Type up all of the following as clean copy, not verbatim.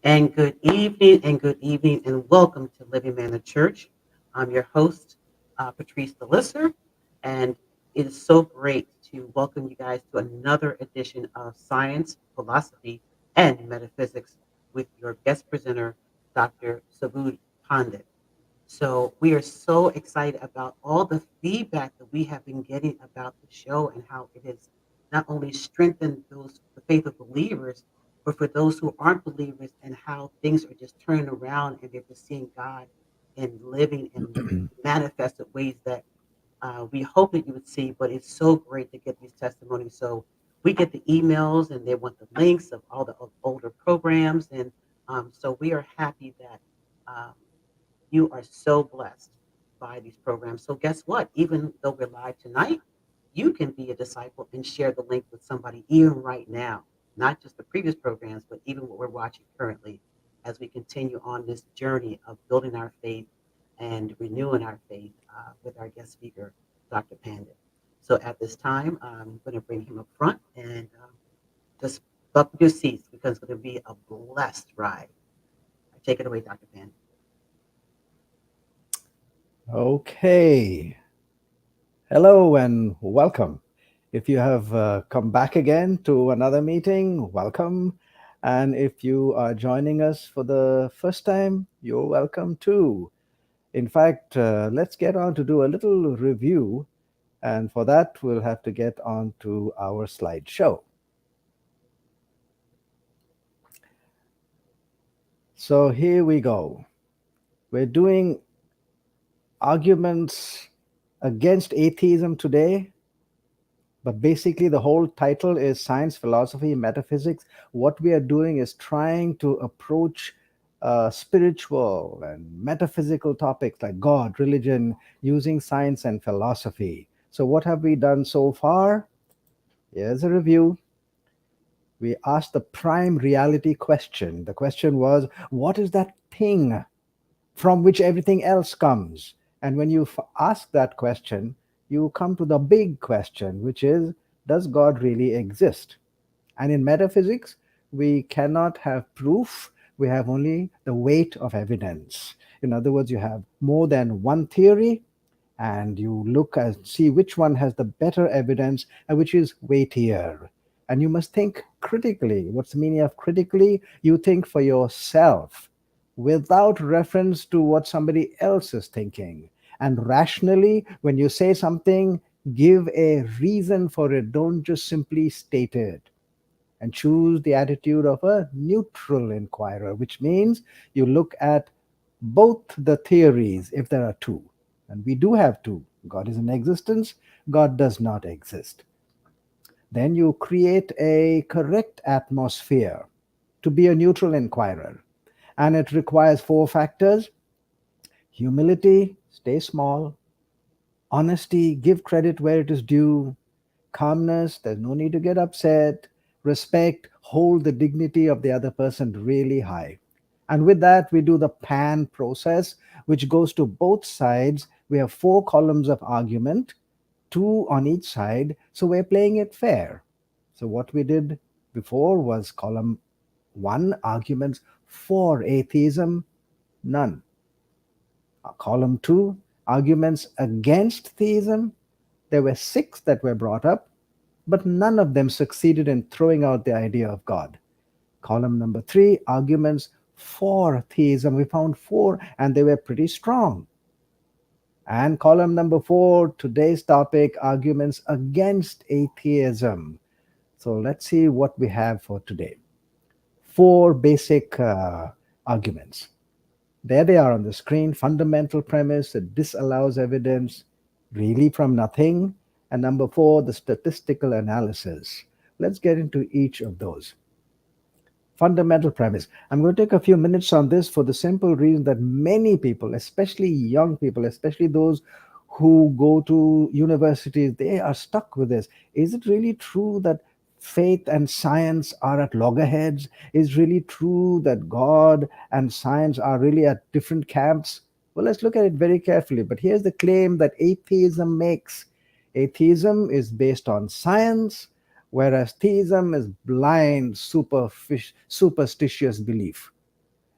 Good evening, and welcome to Living Manna Church. I'm your host, Patrice DeLisser, and it is so great to welcome you guys to another edition of Science, Philosophy, and Metaphysics with your guest presenter, Dr. Subud Pandit. So we are so excited about all the feedback that we have been getting about the show and how it has not only strengthened the faith of believers, but for those who aren't believers and how things are just turning around and they're just seeing God and living in manifested ways that we hope that you would see. But it's so great to get these testimonies. So we get the emails and they want the links of all the older programs, and so we are happy that. You are so blessed by these programs. So guess what? Even though we're live tonight, you can be a disciple and share the link with somebody even right now, not just the previous programs, but even what we're watching currently as we continue on this journey of building our faith and renewing our faith with our guest speaker, Dr. Pandit. So at this time, I'm going to bring him up front and just buckle your seats because it's going to be a blessed ride. Take it away, Dr. Pandit. Okay. Hello and welcome. If you have come back again to another meeting, welcome. And if you are joining us for the first time, you're welcome too. In fact, let's get on to do a little review. And for that, we'll have to get on to our slideshow. So here we go. We're doing arguments against atheism today. But basically, the whole title is Science, Philosophy, Metaphysics. What we are doing is trying to approach spiritual and metaphysical topics like God, religion, using science and philosophy. So, what have we done so far? Here's a review. We asked the prime reality question. The question was, what is that thing from which everything else comes? And when you ask that question, you come to the big question, which is, does God really exist? And in metaphysics, we cannot have proof, we have only the weight of evidence. In other words, you have more than one theory, and you look and see which one has the better evidence and which is weightier. And you must think critically. What's the meaning of critically? You think for yourself without reference to what somebody else is thinking. And rationally, when you say something, give a reason for it. Don't just simply state it. And choose the attitude of a neutral inquirer, which means you look at both the theories if there are two. And we do have two. God is in existence, God does not exist. Then you create a correct atmosphere to be a neutral inquirer. And it requires four factors: humility, stay small; honesty, give credit where it is due; calmness, there's no need to get upset; respect, hold the dignity of the other person really high. And with that, we do the pan process, which goes to both sides. We have four columns of argument, two on each side, so we're playing it fair. So, what we did before was column one, arguments for atheism, none. Column two, arguments against theism, there were six that were brought up, but none of them succeeded in throwing out the idea of God. Column number three, arguments for theism, we found four, and they were pretty strong. And column number four, today's topic, arguments against atheism. So let's see what we have for today. Four basic arguments. There they are on the screen. Fundamental premise, it disallows evidence really from nothing. And number four, the statistical analysis. Let's get into each of those. Fundamental premise. I'm going to take a few minutes on this for the simple reason that many people, especially young people, especially those who go to universities, they are stuck with this. Is it really true that faith and science are at loggerheads? Is it really true that God and science are really at different camps? Well, let's look at it very carefully. But here's the claim that atheism makes. Atheism is based on science, whereas theism is blind, superstitious belief.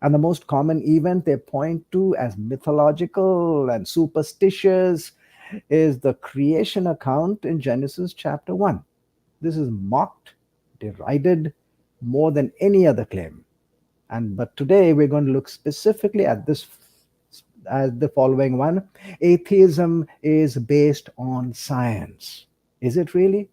And the most common event they point to as mythological and superstitious is the creation account in Genesis chapter 1. This is mocked, derided more than any other claim. And but today we're going to look specifically at this as the following one. Atheism is based on science. Is it really?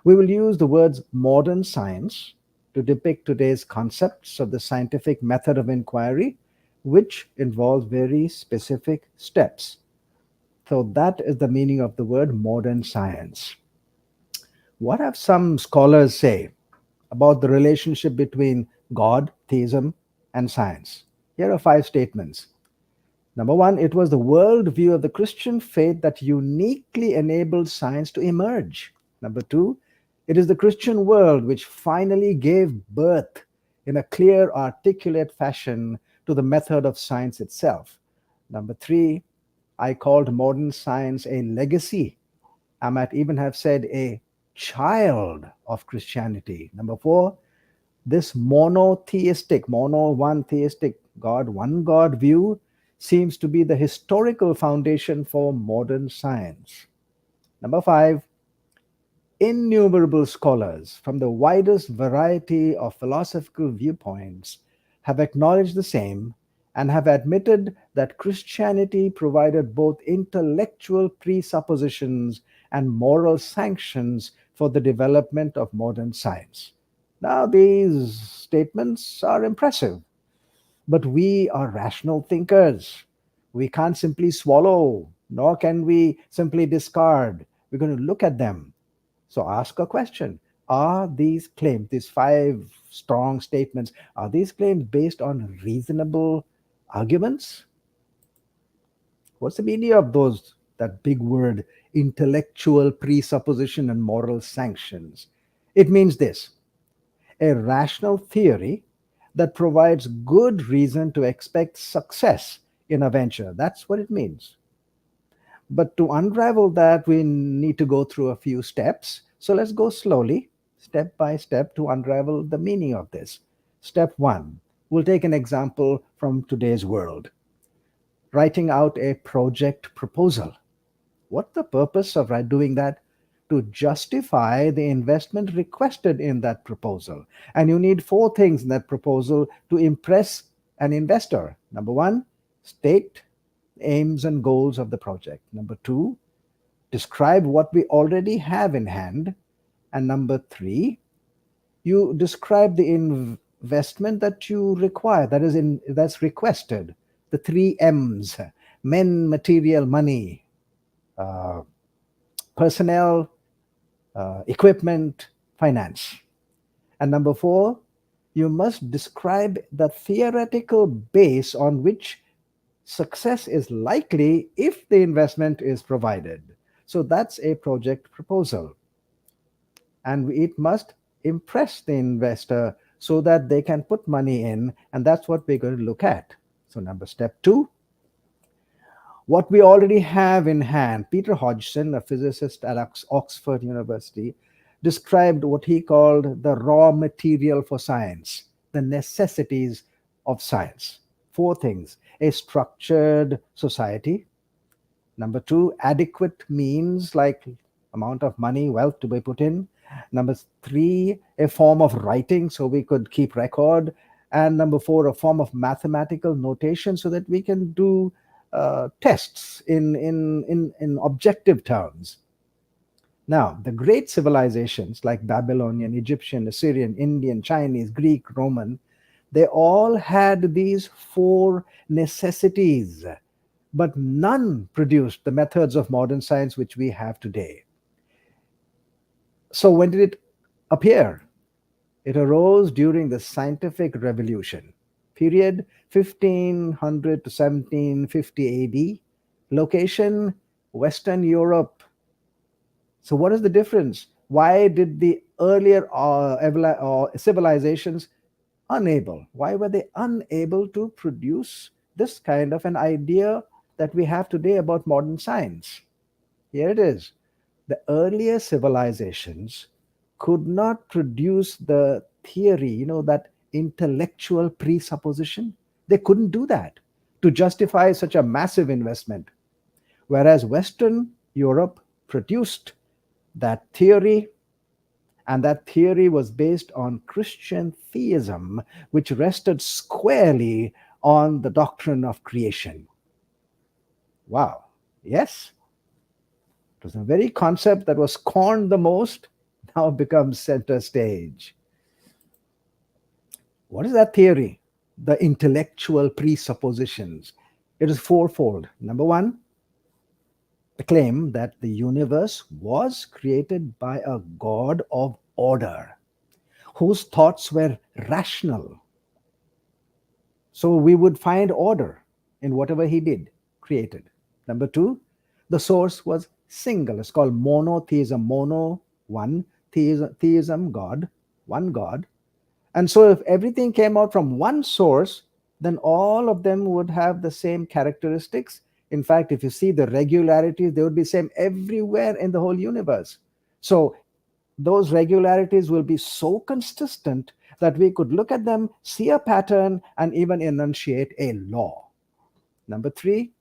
We will use the words modern science to depict today's concepts of the scientific method of inquiry, which involves very specific steps. So that is the meaning of the word modern science. What have some scholars say about the relationship between God, theism, and science? Here are five statements. Number one, it was the worldview of the Christian faith that uniquely enabled science to emerge. Number two, it is the Christian world which finally gave birth in a clear, articulate fashion to the method of science itself. Number three, I called modern science a legacy. I might even have said a child of Christianity. Number four, this monotheistic, mono, one theistic God, one God view seems to be the historical foundation for modern science. Number five, innumerable scholars from the widest variety of philosophical viewpoints have acknowledged the same and have admitted that Christianity provided both intellectual presuppositions and moral sanctions for the development of modern science. Now, these statements are impressive, but we are rational thinkers. We can't simply swallow, nor can we simply discard. We're going to look at them. So ask a question. Are these claims, these five strong statements, are these claims based on reasonable arguments? What's the meaning of those, that big word, intellectual presupposition and moral sanctions? It means this: a rational theory that provides good reason to expect success in a venture. That's what it means. But to unravel that, we need to go through a few steps. So let's go slowly, step by step, to unravel the meaning of this. Step one, we'll take an example from today's world: writing out a project proposal. What's the purpose of doing that? To justify the investment requested in that proposal. And you need four things in that proposal to impress an investor. Number one, state aims and goals of the project. Number two, describe what we already have in hand. And number three, you describe the investment that you require, that's requested. The three M's: men, material, money, uh, personnel, equipment, finance. And number four, you must describe the theoretical base on which success is likely if the investment is provided. So that's a project proposal. And it must impress the investor so that they can put money in. And that's what we're going to look at. So, step two, what we already have in hand. Peter Hodgson, a physicist at Oxford University, described what he called the raw material for science, the necessities of science. Four things: a structured society. Number two, adequate means like amount of money, wealth to be put in. Number three, a form of writing so we could keep record. And number four, a form of mathematical notation so that we can do tests in objective terms. Now, the great civilizations like Babylonian, Egyptian, Assyrian, Indian, Chinese, Greek, Roman, they all had these four necessities, but none produced the methods of modern science which we have today. So, when did it appear? It arose during the scientific revolution, period 1500 to 1750 AD, location Western Europe. So, what is the difference? Why did the earlier civilizations unable? Why were they unable to produce this kind of an idea that we have today about modern science? Here it is. The earlier civilizations could not produce the theory, that intellectual presupposition? They couldn't do that to justify such a massive investment. Whereas Western Europe produced that theory, and that theory was based on Christian theism, which rested squarely on the doctrine of creation. Wow. Yes, it was the very concept that was scorned the most now becomes center stage. What is that theory? The intellectual presuppositions. It is fourfold. Number one, the claim that the universe was created by a God of order whose thoughts were rational. So we would find order in whatever he did, created. Number two, the source was single. It's called monotheism. Mono, one, theism, God, one God. And so if everything came out from one source, then all of them would have the same characteristics. In fact, if you see the regularities, they would be same everywhere in the whole universe. So those regularities will be so consistent that we could look at them, see a pattern, and even enunciate a law. Number three,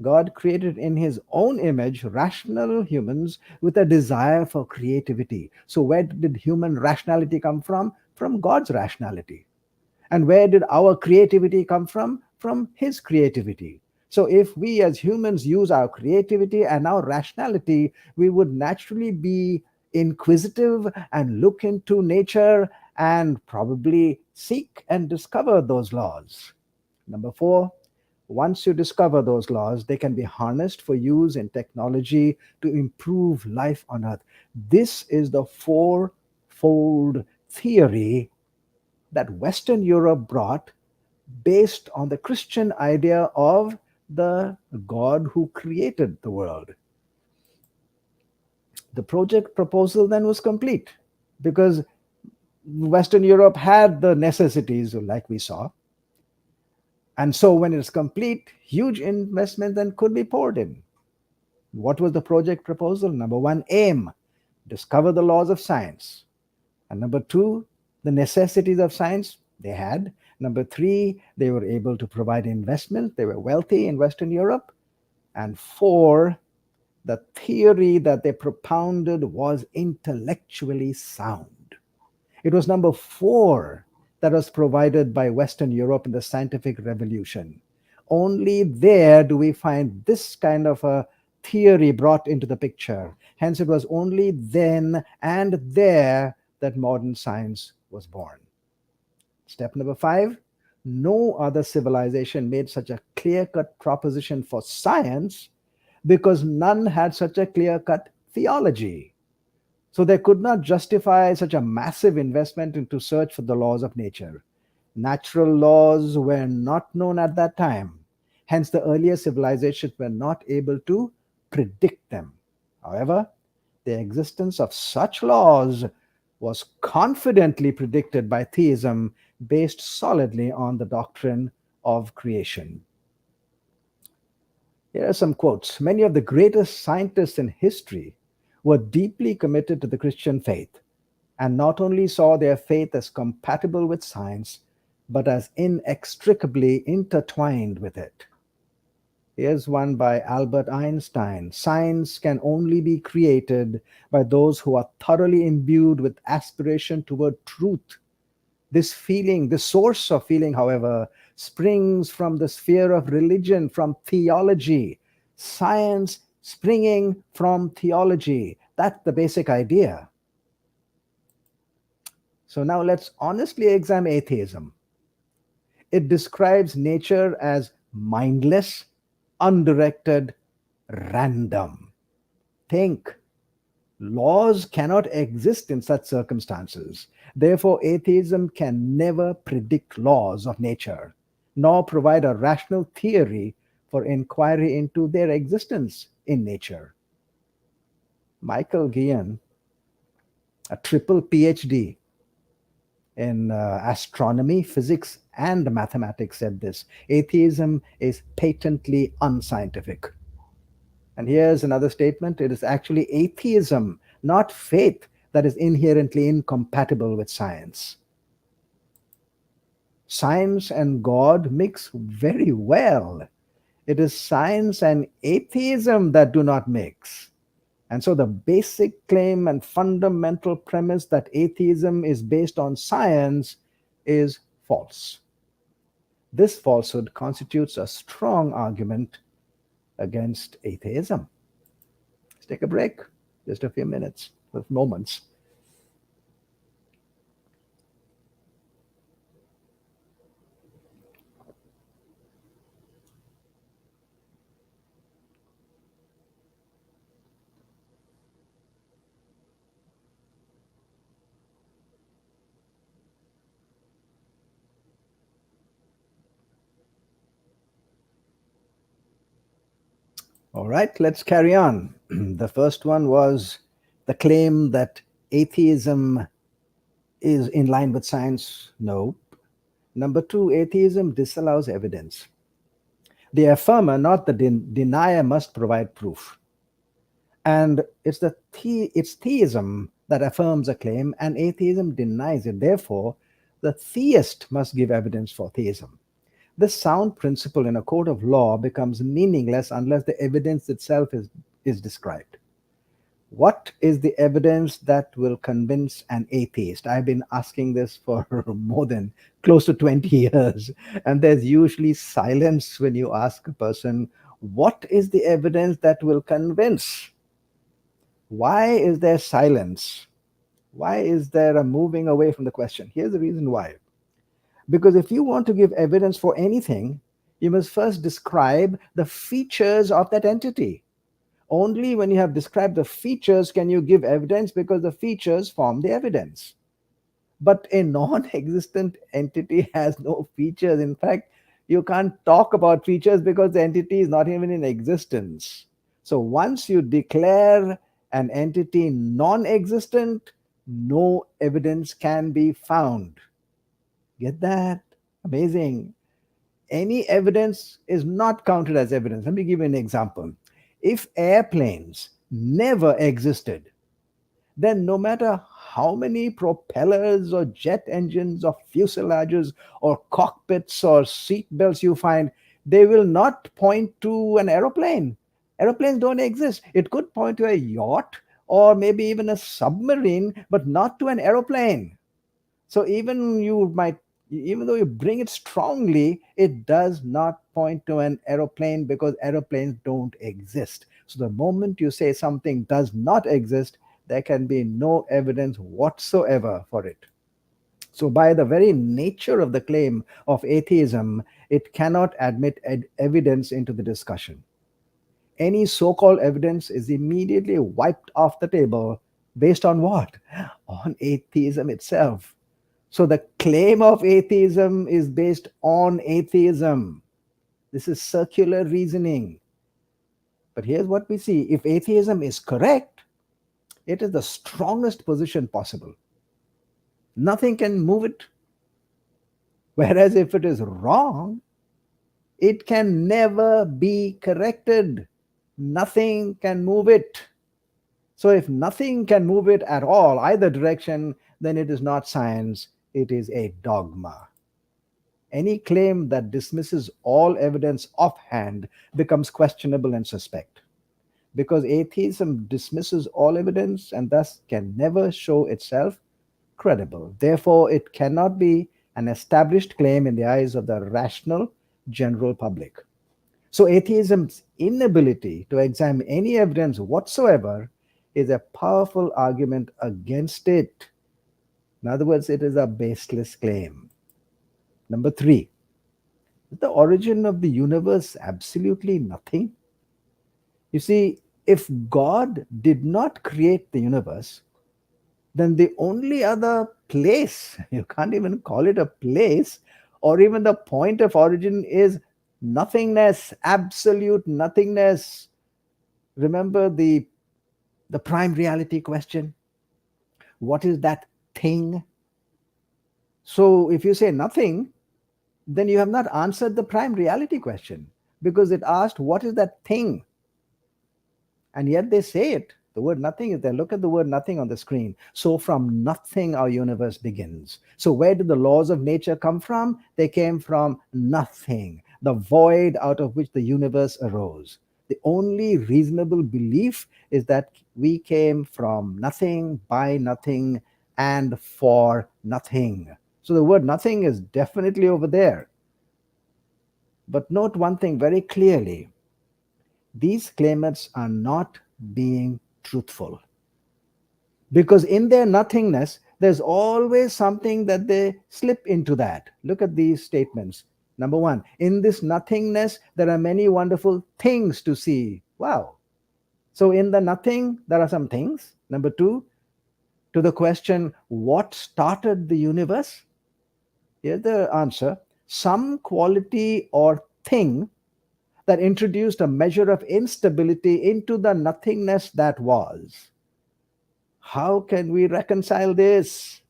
God created in his own image rational humans with a desire for creativity. So, where did human rationality come from? From God's rationality. And where did our creativity come from? From his creativity. So, if we as humans use our creativity and our rationality, we would naturally be inquisitive and look into nature and probably seek and discover those laws. Number four, once you discover those laws, they can be harnessed for use in technology to improve life on Earth. This is the fourfold theory that Western Europe brought based on the Christian idea of the God who created the world. The project proposal then was complete because Western Europe had the necessities, like we saw. And so when it's complete, huge investment then could be poured in. What was the project proposal? Number one, aim, discover the laws of science. And number two, the necessities of science they had. Number three, they were able to provide investment. They were wealthy in Western Europe. And four, the theory that they propounded was intellectually sound. It was number four that was provided by Western Europe in the scientific revolution. Only there do we find this kind of a theory brought into the picture. Hence, it was only then and there that modern science was born. Step number five, no other civilization made such a clear cut proposition for science because none had such a clear cut theology. So they could not justify such a massive investment into search for the laws of nature. Natural laws were not known at that time. Hence, the earlier civilizations were not able to predict them. However, the existence of such laws was confidently predicted by theism based solidly on the doctrine of creation. Here are some quotes. Many of the greatest scientists in history were deeply committed to the Christian faith and not only saw their faith as compatible with science, but as inextricably intertwined with it. Here's one by Albert Einstein. Science can only be created by those who are thoroughly imbued with aspiration toward truth. This feeling, the source of feeling, however, springs from the sphere of religion, from theology. Science springing from theology. That's the basic idea. So now let's honestly examine atheism. It describes nature as mindless, undirected, random. Think. Laws cannot exist in such circumstances. Therefore, atheism can never predict laws of nature, nor provide a rational theory for inquiry into their existence in nature. Michael Guillen, a triple PhD in astronomy, physics, and mathematics, said this: atheism is patently unscientific. And here's another statement: it is actually atheism, not faith, that is inherently incompatible with science. Science and God mix very well. It is science and atheism that do not mix. And so the basic claim and fundamental premise that atheism is based on science is false. This falsehood constitutes a strong argument against atheism. Let's take a break, just a few minutes, with moments. All right, let's carry on. The first one was the claim that atheism is in line with science. No. Number two, atheism disallows evidence. The affirmer, not the denier, must provide proof. And it's theism that affirms a claim, and atheism denies it. Therefore, the theist must give evidence for theism. This sound principle in a court of law becomes meaningless unless the evidence itself is described. What is the evidence that will convince an atheist? I've been asking this for more than close to 20 years, and there's usually silence when you ask a person, what is the evidence that will convince? Why is there silence? Why is there a moving away from the question? Here's the reason why. Because if you want to give evidence for anything, you must first describe the features of that entity. Only when you have described the features can you give evidence, because the features form the evidence. But a non existent entity has no features. In fact, you can't talk about features because the entity is not even in existence. So once you declare an entity non existent, no evidence can be found. Get that? Amazing. Any evidence is not counted as evidence. Let me give you an example. If airplanes never existed, then no matter how many propellers or jet engines or fuselages or cockpits or seat belts you find, they will not point to an aeroplane. Aeroplanes don't exist. It could point to a yacht or maybe even a submarine, but not to an aeroplane. So even though you bring it strongly, it does not point to an aeroplane because aeroplanes don't exist. So the moment you say something does not exist, there can be no evidence whatsoever for it. So by the very nature of the claim of atheism, it cannot admit evidence into the discussion. Any so-called evidence is immediately wiped off the table based on what? On atheism itself. So the claim of atheism is based on atheism. This is circular reasoning. But here's what we see. If atheism is correct, it is the strongest position possible. Nothing can move it. Whereas if it is wrong, it can never be corrected. Nothing can move it. So if nothing can move it at all, either direction, then it is not science, it is a dogma. Any claim that dismisses all evidence offhand becomes questionable and suspect. Because atheism dismisses all evidence and thus can never show itself credible. Therefore, it cannot be an established claim in the eyes of the rational general public. So, atheism's inability to examine any evidence whatsoever is a powerful argument against it. In other words, it is a baseless claim. Number three, is the origin of the universe absolutely nothing? You see, if God did not create the universe, then the only other place, you can't even call it a place, or even the point of origin is nothingness, absolute nothingness. Remember the prime reality question? What is that thing? So if you say nothing, then you have not answered the prime reality question, because it asked, what is that thing? And yet they say it. The word nothing is there. Look at the word nothing on the screen. So from nothing our universe begins. So where did the laws of nature come from? They came from nothing, the void out of which the universe arose. The only reasonable belief is that we came from nothing, by nothing, and for nothing. So the word nothing is definitely over there. But note one thing very clearly: these claimants are not being truthful, because in their nothingness there's always something that they slip into. That, look at these statements. Number one, in this nothingness there are many wonderful things to see. Wow. So in the nothing there are some things. Number two, to the question, what started the universe? Here's the answer: some quality or thing that introduced a measure of instability into the nothingness that was. How can we reconcile this?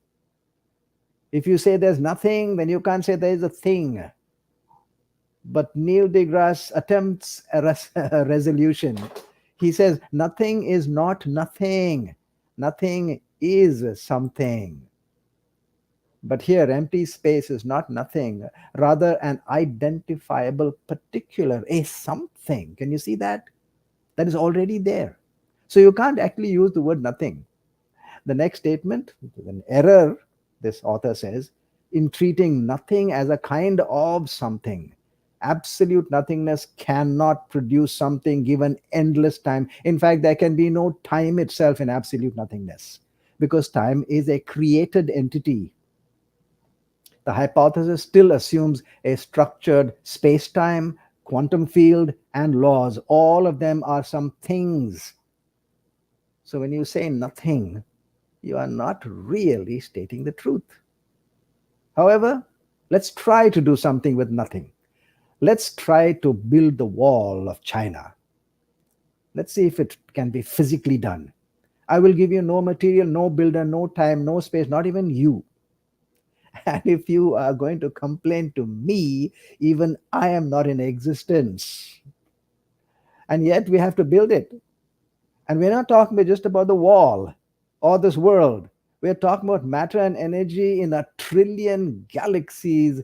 If you say there's nothing, then you can't say there is a thing. But Neil deGrasse attempts a resolution. He says nothing is not nothing. Nothing is something. But here, empty space is not nothing, rather an identifiable particular, a something. Can you see that? That is already there. So you can't actually use the word nothing. The next statement is an error, this author says, in treating nothing as a kind of something. Absolute nothingness cannot produce something given endless time. In fact, there can be no time itself in absolute nothingness, because time is a created entity. The hypothesis still assumes a structured space-time, quantum field, and laws. All of them are some things. So when you say nothing, you are not really stating the truth. However, let's try to do something with nothing. Let's try to build the wall of China. Let's see if it can be physically done. I will give you no material, no builder, no time, no space, not even you. And if you are going to complain to me, even I am not in existence. And yet we have to build it. And we're not talking just about the wall or this world. We're talking about matter and energy in a trillion galaxies,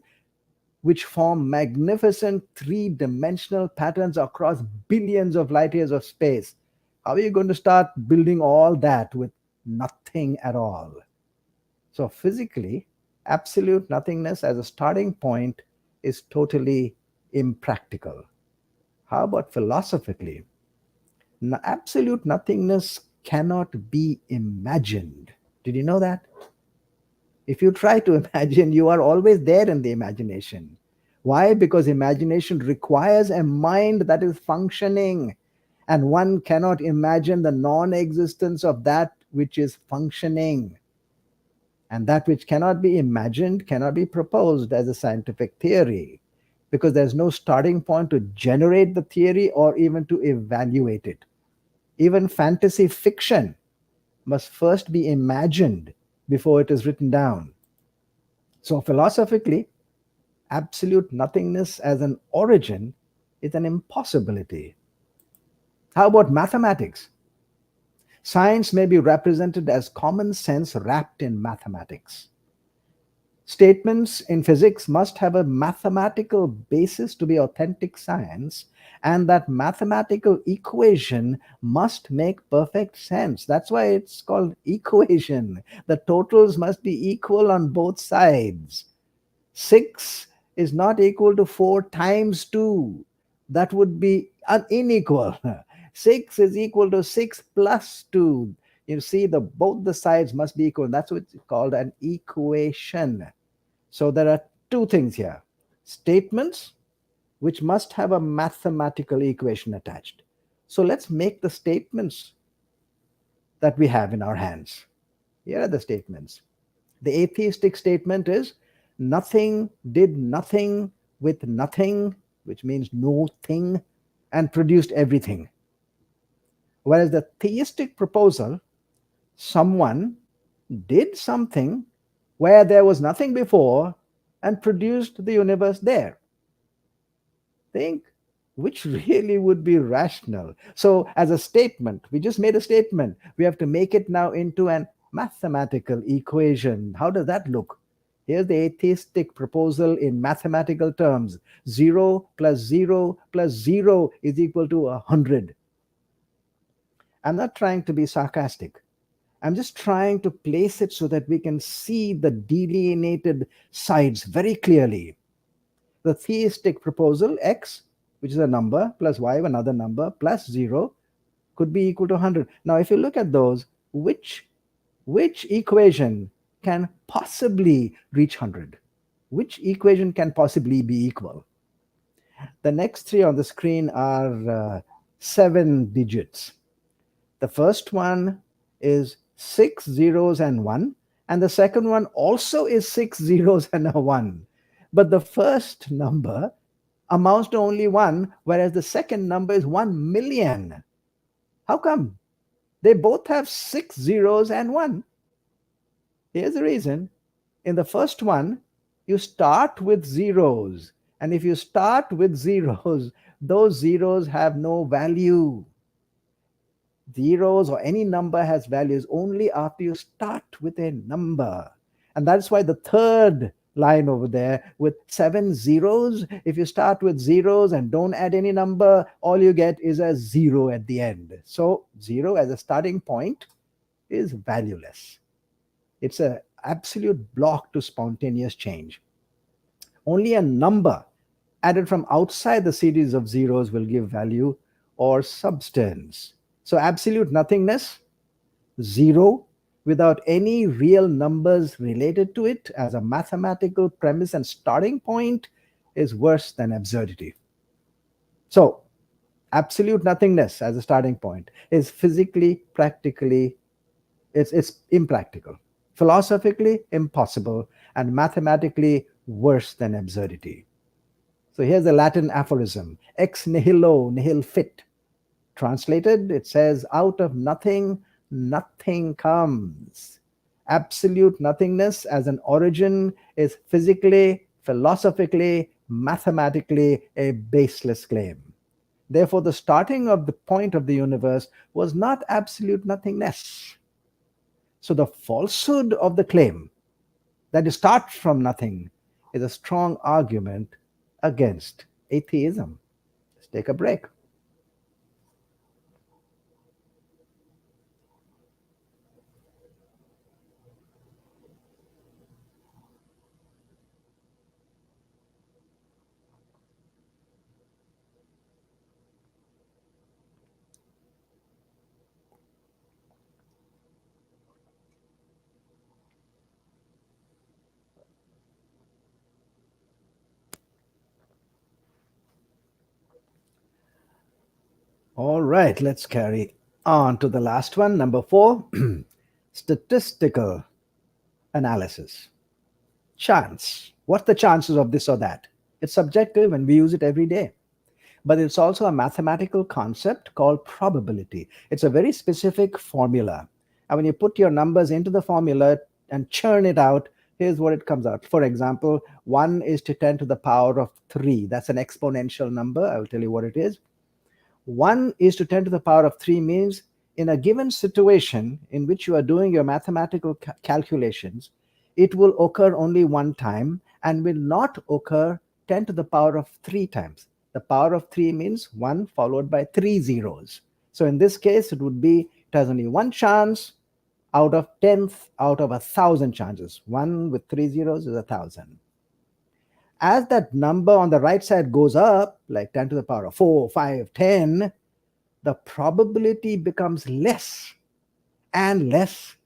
which form magnificent three-dimensional patterns across billions of light years of space. How are you going to start building all that with nothing at all? So physically, absolute nothingness as a starting point is totally impractical. How about philosophically? Absolute nothingness cannot be imagined. Did you know that? If you try to imagine, you are always there in the imagination. Why? Because imagination requires a mind that is functioning, and one cannot imagine the non existence of that which is functioning. And that which cannot be imagined cannot be proposed as a scientific theory, because there's no starting point to generate the theory or even to evaluate it. Even fantasy fiction must first be imagined before it is written down. So, philosophically, absolute nothingness as an origin is an impossibility. How about mathematics? Science may be represented as common sense wrapped in mathematics. Statements in physics must have a mathematical basis to be authentic science, and that mathematical equation must make perfect sense. That's why it's called equation. The totals must be equal on both sides. 6 is not equal to 4 times 2. That would be unequal. 6 is equal to 6 plus 2. You see, both the sides must be equal. That's what's called an equation. So there are two things here: statements which must have a mathematical equation attached. So let's make the statements that we have in our hands. Here are the statements. The atheistic statement is nothing did nothing with nothing, which means no thing, and produced everything. Whereas the theistic proposal, someone did something where there was nothing before and produced the universe there. Think. which really would be rational. So, as a statement, we just made a statement. We have to make it now into an mathematical equation. How does that look? Here's the atheistic proposal in mathematical terms: 0 plus 0 plus 0 is equal to 100. I'm not trying to be sarcastic. I'm just trying to place it so that we can see the delineated sides very clearly. The theistic proposal, x, which is a number, plus y, another number, plus 0, could be equal to 100. Now, if you look at those, which equation can possibly reach 100? Which equation can possibly be equal? The next three on the screen are 7 digits. The first one is 6 zeros and 1, and the second one also is 6 zeros and a 1. But the first number amounts to only 1, whereas the second number is 1 million. How come? They both have 6 zeros and 1. Here's the reason. In the first one, you start with zeros. And if you start with zeros, those zeros have no value. Zeros or any number has values only after you start with a number. And that's why the third line over there with 7 zeros, if you start with zeros and don't add any number, all you get is a 0 at the end. So 0 as a starting point is valueless. It's an absolute block to spontaneous change. Only a number added from outside the series of zeros will give value or substance. So absolute nothingness, 0, without any real numbers related to it as a mathematical premise and starting point, is worse than absurdity. So absolute nothingness as a starting point is physically, practically, it's impractical, philosophically impossible, and mathematically worse than absurdity. So here's a Latin aphorism: ex nihilo nihil fit. Translated, it says, out of nothing, nothing comes. Absolute nothingness as an origin is physically, philosophically, mathematically a baseless claim. Therefore, the starting of the point of the universe was not absolute nothingness. So the falsehood of the claim that it starts from nothing is a strong argument against atheism. Let's take a break. All right, let's carry on to the last one, number 4. Statistical analysis. Chance. What's the chances of this or that? It's subjective and we use it every day. But it's also a mathematical concept called probability. It's a very specific formula. And when you put your numbers into the formula and churn it out, here's what it comes out. For example, 1 is to 10 to the power of 3. That's an exponential number. I will tell you what it is. 1 is to 10 to the power of 3 means in a given situation in which you are doing your mathematical calculations, it will occur only one time and will not occur 10 to the power of 3 times. The power of 3 means 1 followed by 3 zeros. So in this case, it would be, it has only one chance out of 10th out of 1,000 chances. 1 with 3 zeros is 1,000. As that number on the right side goes up, like 10 to the power of 4, 5, 10, the probability becomes less and less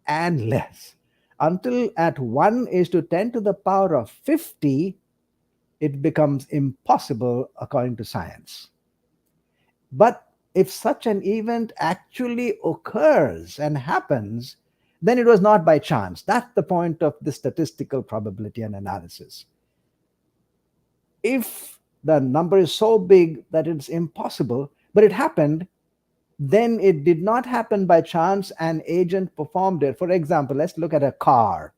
and less until at 1 is to 10 to the power of 50, it becomes impossible according to science. But if such an event actually occurs and happens, then it was not by chance. That's the point of the statistical probability and analysis. If the number is so big that it's impossible, but it happened, then it did not happen by chance. An agent performed it. For example, let's look at a car.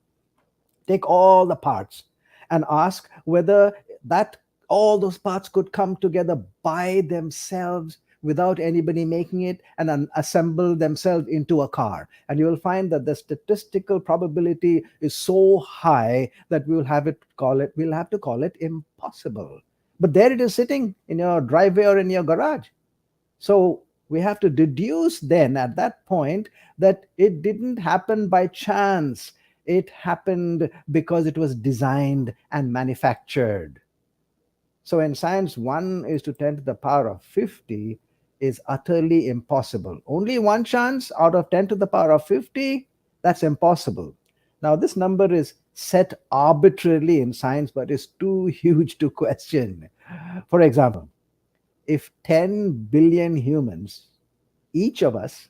Take all the parts and ask whether that All those parts could come together by themselves without anybody making it and assemble themselves into a car. And you will find that the statistical probability is so high that we'll have to call it impossible. But there it is sitting in your driveway or in your garage. So we have to deduce then at that point that it didn't happen by chance. It happened because it was designed and manufactured. So in science, 1 is to 10 to the power of 50 is utterly impossible. Only one chance out of 10 to the power of 50, that's impossible. Now, this number is set arbitrarily in science, but is too huge to question. For example, if 10 billion humans, each of us,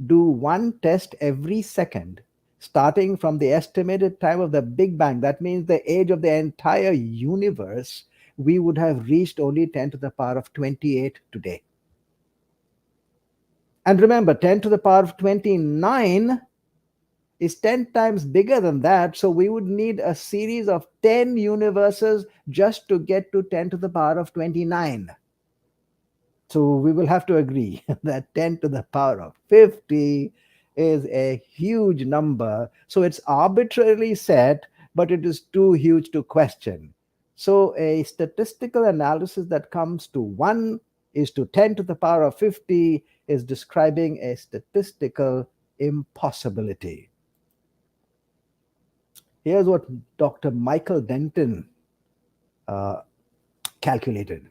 do one test every second, starting from the estimated time of the Big Bang, that means the age of the entire universe, we would have reached only 10 to the power of 28 today. And remember, 10 to the power of 29 is 10 times bigger than that. So we would need a series of 10 universes just to get to 10 to the power of 29. So we will have to agree that 10 to the power of 50 is a huge number. So it's arbitrarily set, but it is too huge to question. So a statistical analysis that comes to 1 is to 10 to the power of 50 is describing a statistical impossibility. Here's what Dr. Michael Denton uh, calculated.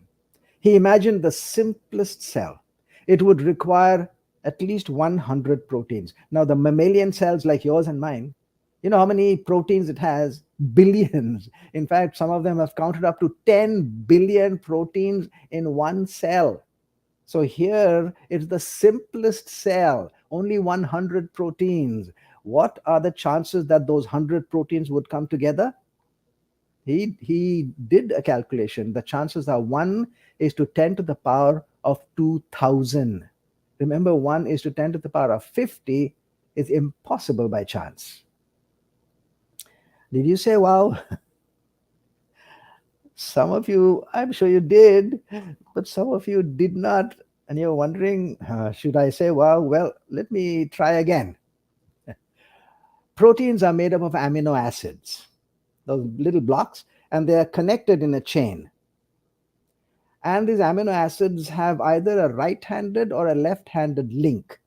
He imagined the simplest cell. It would require at least 100 proteins. Now, the mammalian cells like yours and mine, you know how many proteins it has? Billions. In fact, some of them have counted up to 10 billion proteins in one cell. So here it's the simplest cell, only 100 proteins. What are the chances that those 100 proteins would come together? He did a calculation. The chances are 1 is to 10 to the power of 2000. Remember, 1 is to 10 to the power of 50 is impossible by chance. Did you say wow? Some of you, I'm sure you did, but some of you did not. And you're wondering, should I say wow? Well, let me try again. Proteins are made up of amino acids, those little blocks, and they are connected in a chain. And these amino acids have either a right-handed or a left-handed link.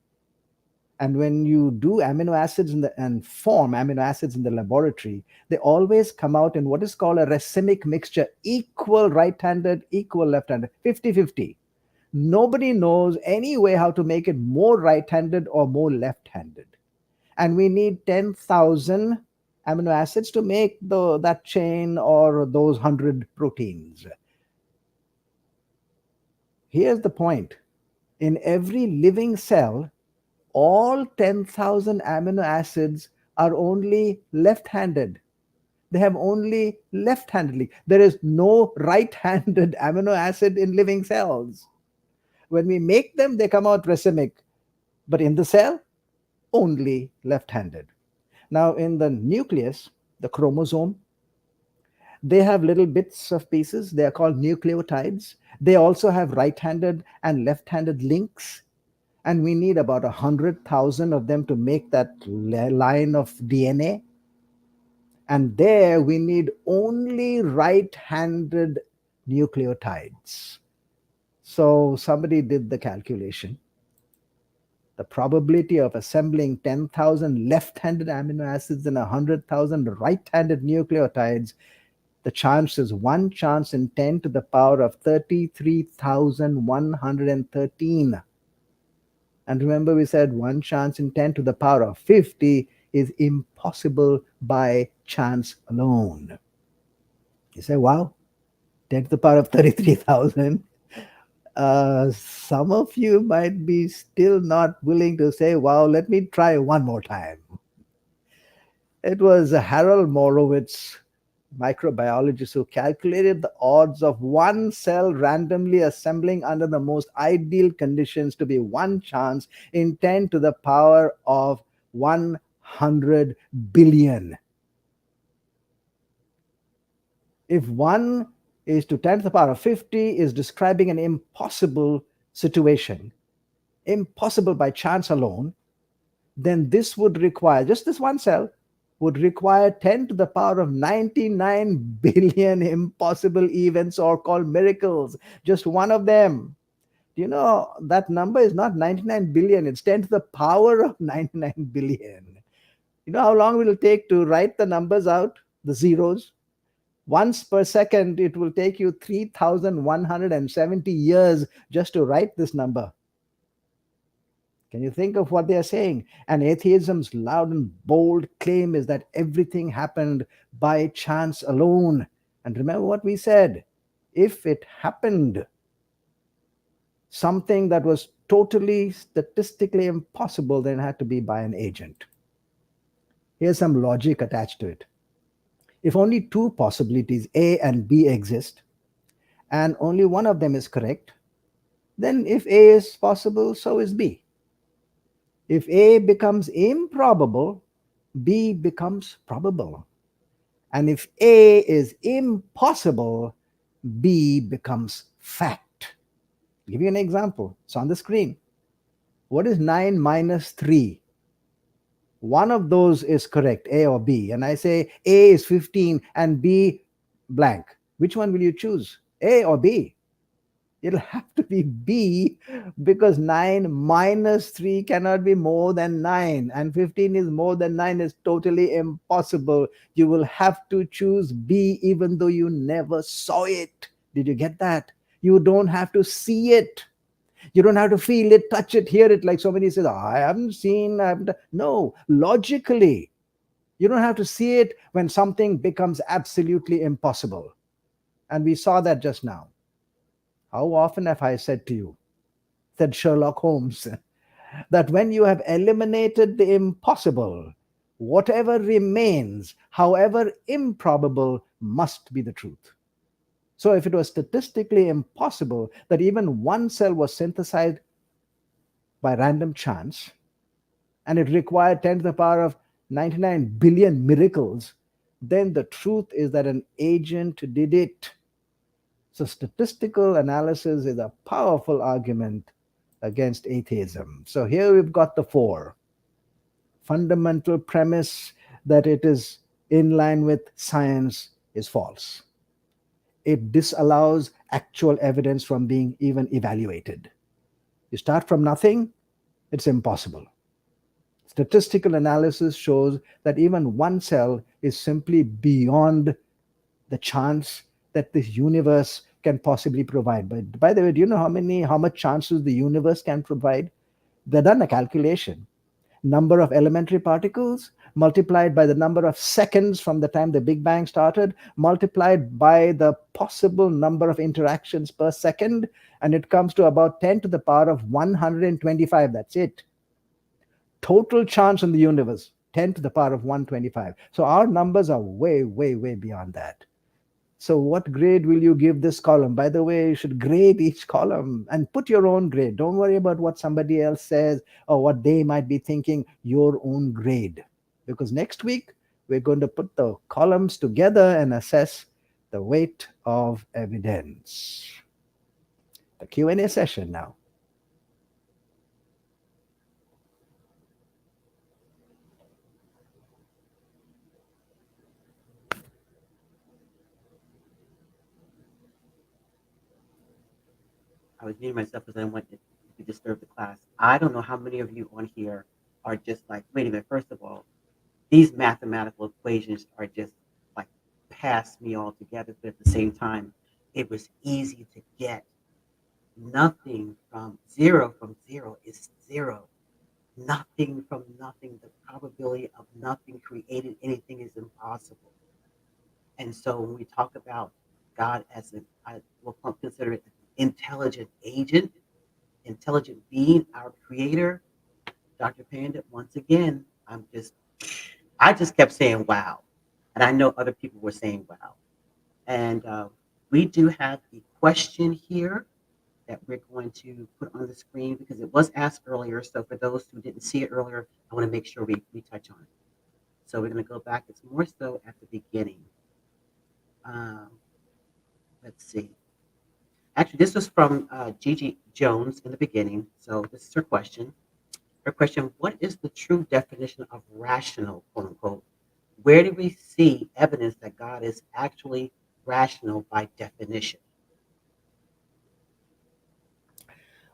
And when you do amino acids and form amino acids in the laboratory, they always come out in what is called a racemic mixture, equal right-handed, equal left-handed, 50-50. Nobody knows any way how to make it more right-handed or more left-handed. And we need 10,000 amino acids to make that chain or those 100 proteins. Here's the point. In every living cell, all 10,000 amino acids are only left-handed. They have only left-handedly. There is no right-handed amino acid in living cells. When we make them, they come out racemic. But in the cell, only left-handed. Now, in the nucleus, the chromosome, they have little bits of pieces. They are called nucleotides. They also have right-handed and left-handed links. And we need about 100,000 of them to make that line of DNA. And there we need only right-handed nucleotides. So somebody did the calculation. The probability of assembling 10,000 left-handed amino acids and 100,000 right-handed nucleotides, the chance is 1 chance in 10 to the power of 33,113. And remember, we said 1 chance in 10 to the power of 50 is impossible by chance alone. You say, wow, 10 to the power of 33,000. Some of you might be still not willing to say, wow, let me try one more time. It was Harold Morowitz, microbiologist, who calculated the odds of one cell randomly assembling under the most ideal conditions to be 1 chance in 10 to the power of 100 billion. If 1 is to 10 to the power of 50 is describing an impossible situation, impossible by chance alone, then this would require, just this one cell, would require 10 to the power of 99 billion impossible events or called miracles. Just one of them. Do you know that number is not 99 billion, it's 10 to the power of 99 billion. You know how long will it take to write the numbers out, the zeros? Once per second, it will take you 3,170 years just to write this number. Can you think of what they are saying? And atheism's loud and bold claim is that everything happened by chance alone. And remember what we said, if it happened, something that was totally statistically impossible, then it had to be by an agent. Here's some logic attached to it. If only two possibilities, A and B, exist, and only one of them is correct, then if A is possible, so is B. If A becomes improbable, B becomes probable. And if A is impossible, B becomes fact. I'll give you an example. It's on the screen. What is 9 minus 3? One of those is correct, A or B. And I say A is 15 and B blank. Which one will you choose, A or B? It'll have to be B, because 9 minus 3 cannot be more than 9, and 15 is more than 9 is totally impossible. You will have to choose B even though you never saw it. Did you get that? You don't have to see it. You don't have to feel it, touch it, hear it, like so many say, I haven't seen, I haven't. No, logically, you don't have to see it when something becomes absolutely impossible. And we saw that just now. How often have I said to you, said Sherlock Holmes, that when you have eliminated the impossible, whatever remains, however improbable, must be the truth. So if it was statistically impossible that even one cell was synthesized by random chance, and it required 10 to the power of 99 billion miracles, then the truth is that an agent did it. So statistical analysis is a powerful argument against atheism. So here we've got the four. Fundamental premise that it is in line with science is false. It disallows actual evidence from being even evaluated. You start from nothing, it's impossible. Statistical analysis shows that even one cell is simply beyond the chance that this universe can possibly provide. But by the way, do you know how much chances the universe can provide? They've done a calculation. Number of elementary particles multiplied by the number of seconds from the time the Big Bang started, multiplied by the possible number of interactions per second, and it comes to about 10 to the power of 125. That's it. Total chance in the universe, 10 to the power of 125. So our numbers are way, way, way beyond that. So what grade will you give this column? By the way, you should grade each column and put your own grade. Don't worry about what somebody else says or what they might be thinking, your own grade. Because next week, we're going to put the columns together and assess the weight of evidence. The Q&A session now. I was muting myself because I didn't want to disturb the class. I don't know how many of you on here are just like, wait a minute, first of all, these mathematical equations are just like past me altogether, but at the same time, it was easy to get. Nothing from zero is zero. Nothing from nothing, the probability of nothing created anything is impossible. And so when we talk about God as an, I will consider it intelligent agent, intelligent being, our creator, Dr. Pandit, once again, I just kept saying wow. And I know other people were saying wow. And we do have a question here that we're going to put on the screen because it was asked earlier. So for those who didn't see it earlier, I want to make sure we touch on it. So we're going to go back. It's more so at the beginning. Um, let's see. Actually, this was from Gigi Jones in the beginning. So this is her question. Her question: what is the true definition of rational, quote unquote? Where do we see evidence that God is actually rational by definition?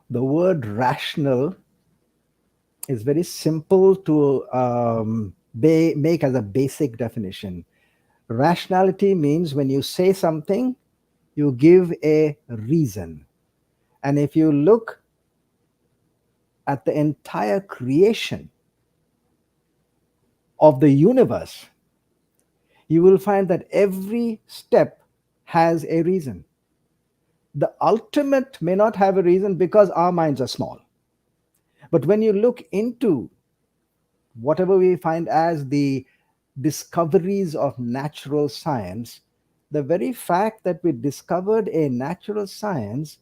The word rational is very simple to make as a basic definition. Rationality means when you say something, you give a reason. And if you look at the entire creation of the universe, you will find that every step has a reason. The ultimate may not have a reason because our minds are small. But when you look into whatever we find as the discoveries of natural science, the very fact that we discovered a natural science,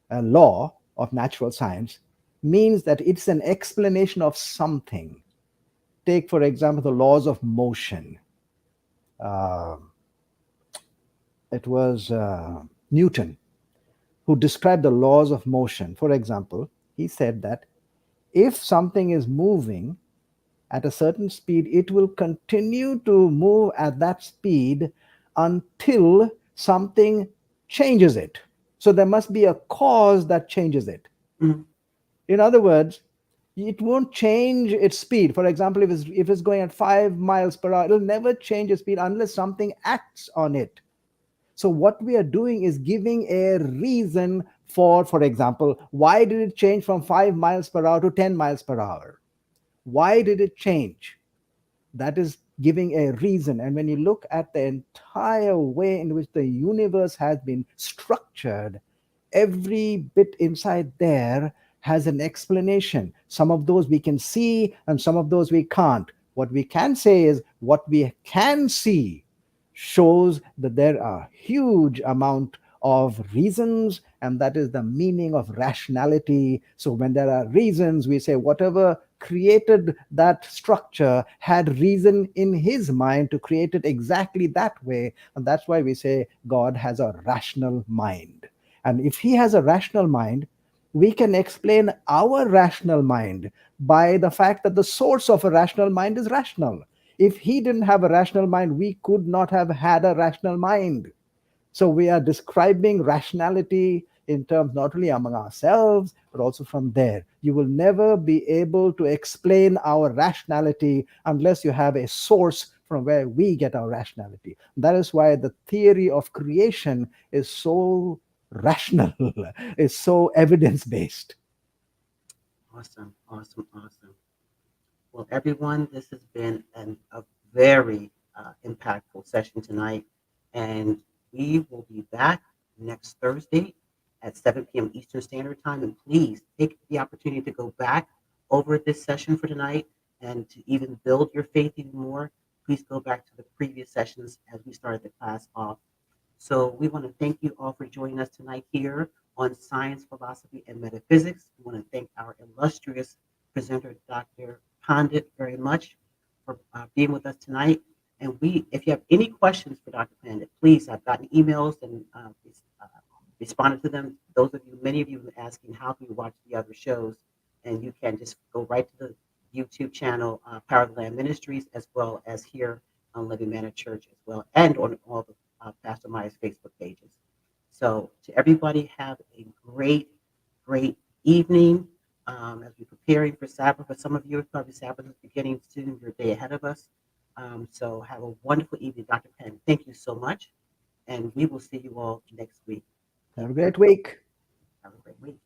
a law of natural science, means that it's an explanation of something. Take, for example, the laws of motion. Uh, it was Newton who described the laws of motion. For example, he said that if something is moving at a certain speed, it will continue to move at that speed until something changes it. So there must be a cause that changes it. Mhm. In other words, it won't change its speed. For example, if it's going at 5 miles per hour, it'll never change its speed unless something acts on it. So what we are doing is giving a reason for example, why did it change from 5 miles per hour to 10 miles per hour? Why did it change? That is giving a reason. And when you look at the entire way in which the universe has been structured, every bit inside there has an explanation. Some of those we can see, and some of those we can't. What we can say is what we can see shows that there are huge amount of reasons, and that is the meaning of rationality. So when there are reasons, we say whatever created that structure had reason in his mind to create it exactly that way. And that's why we say God has a rational mind. And if he has a rational mind, we can explain our rational mind by the fact that the source of a rational mind is rational. If he didn't have a rational mind, we could not have had a rational mind. So we are describing rationality in terms not only among ourselves, but also from there. You will never be able to explain our rationality unless you have a source from where we get our rationality. That is why the theory of creation is so rational, is so evidence based. Awesome, awesome, awesome. Well, everyone, this has been a very impactful session tonight, and we will be back next Thursday at 7 p.m. Eastern Standard Time. And please take the opportunity to go back over this session for tonight and to even build your faith even more. Please go back to the previous sessions as we started the class off. So we want to thank you all for joining us tonight here on Science, Philosophy, and Metaphysics. We want to thank our illustrious presenter, Dr. Pandit, very much for being with us tonight. And if you have any questions for Dr. Pandit, please, I've gotten emails and uh, responded to them. Many of you have been asking how can we watch the other shows, and you can just go right to the YouTube channel, Power of the Land Ministries, as well as here on Living Manor Church as well, and on all the Pastor Maya's Facebook pages. So to everybody, have a great, great evening as we're preparing for Sabbath. For some of you, probably Sabbath is beginning soon, your day ahead of us. So have a wonderful evening, Dr. Penn. Thank you so much. And we will see you all next week. Have Take a care. great week. Have a great week.